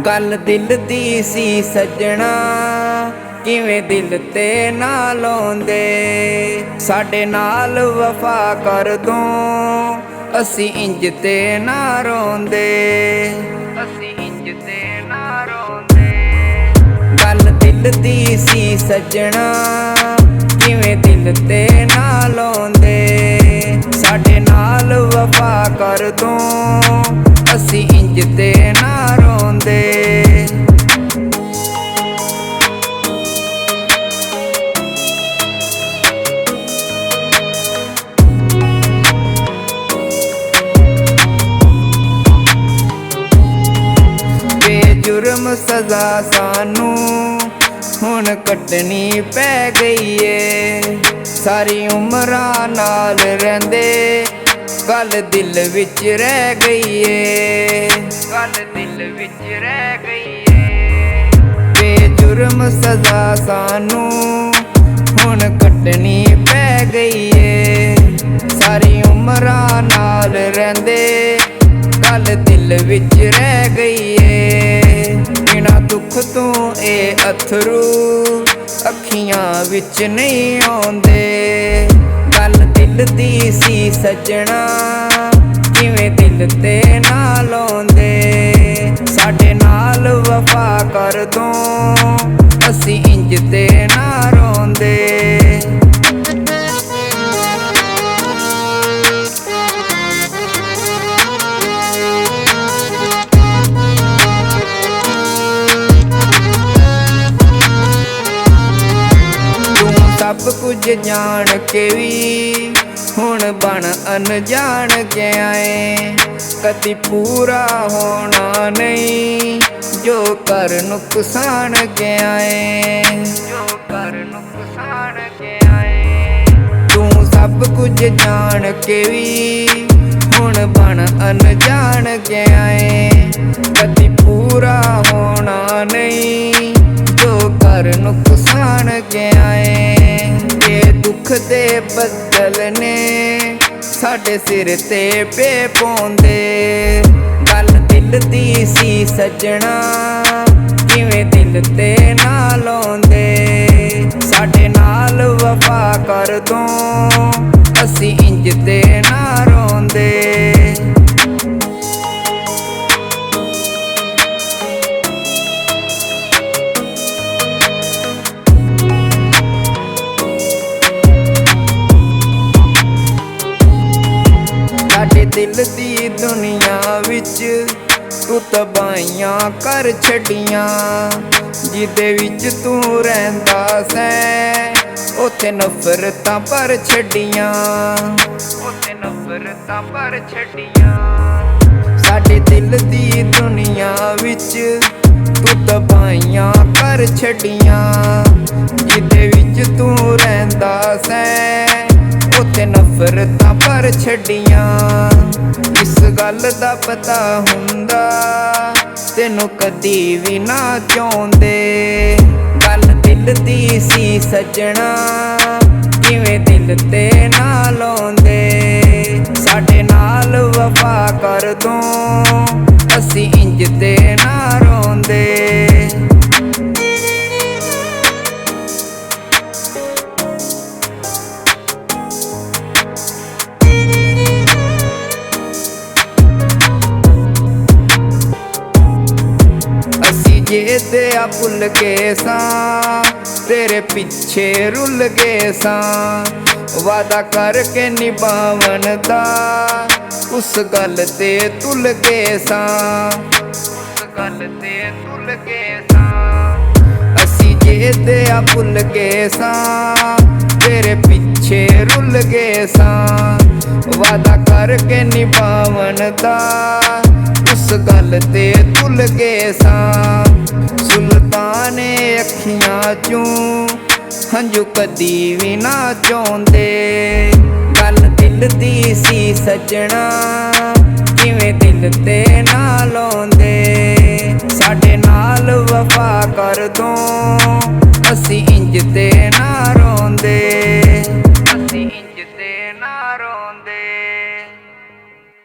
गल दिल दी सी सजना किवें दिल ते ना लाउंदे। साडे नाल वफा कर दो असी इंज ते ना रोंदे, असी इंज ते ना रोंदे। गल दिल दी सी सजना किवें दिल ते ना लाउंदे। साडे नाल वफा कर दो असी इंज ते ना रोंदे। बेजुर्म सजा सानू हुण कटनी पै गई है। सारी उमरा नाल रहिंदे गल दिल विच रह गई है, गल दिल विच रह गई है। बेजुर्म सजा सानू हुण कटनी पै गई है। सारी उमरा नाल रहिंदे गल दिल विच रह गई है। बिना दुख तो ए अथरू अखियां विच नहीं आउंदे। गल दिल दी सी सजना किवें दिल ते ना लाउंदे। साडे नाल वफा कर दो असी इंज ते ना रोंदे। सब कुछ जान के भी हुण बन अनजान के आए। कदी पूरा होना नहीं जो कर नुकसान के आए, जो कर नुकसान के आए। तू सब कुछ जान के भी हुण बन अनजान के आए। कदी पूरा होना नहीं जो कर नुकसान के आए। दुख दे बदल ने साडे सिर ते पे पौंदे। गल दिल दी सी सजना किवें दिल ते ना लाउंदे। साडे नाल वफा कर दो असी इंज ते ना रोंदे। साडे दिल दी दुनिया विच तू तबाहियां कर छड्डियां। जिदे विच तू रहिंदा सैं ओथे नफरतां पर छड्डियां, ओथे नफरतां पर छड्डियां। साडे दिल दी दुनिया विच तू तबाहियां कर छड्डियां। जिदे विच तू रहिंदा सैं ओथे नफरतां पर छड्डियां। इस गल दा पता हुंदा तैनू कदी भी ना चाहुंदे। गल दिल दी सी सजना किवें दिल ते ना लाउंदे। साडे नाल वफा कर दो असी इंज ते ना रोंदे। जे दिया भुल गए सां तेरे पिछे रुल गए सां। वादा करके निभावन दा उस गल ते तुल गए सां, उस गल ते तुल गए सां। असी जे दिया भुल गए सां तेरे पिछे रुल गए सां। वादा करके निभावन दा उस गल ते तुल गए सां। सुल्ताने अखियां चूं हंजू कदी भी ना चाहुंदे। गल दिल दी सी सजना किवें दिल ते ना लाउंदे। साडे नाल वफा कर दो असी इंज ते ना रोंदे, असी इंज ते ना रोंदे।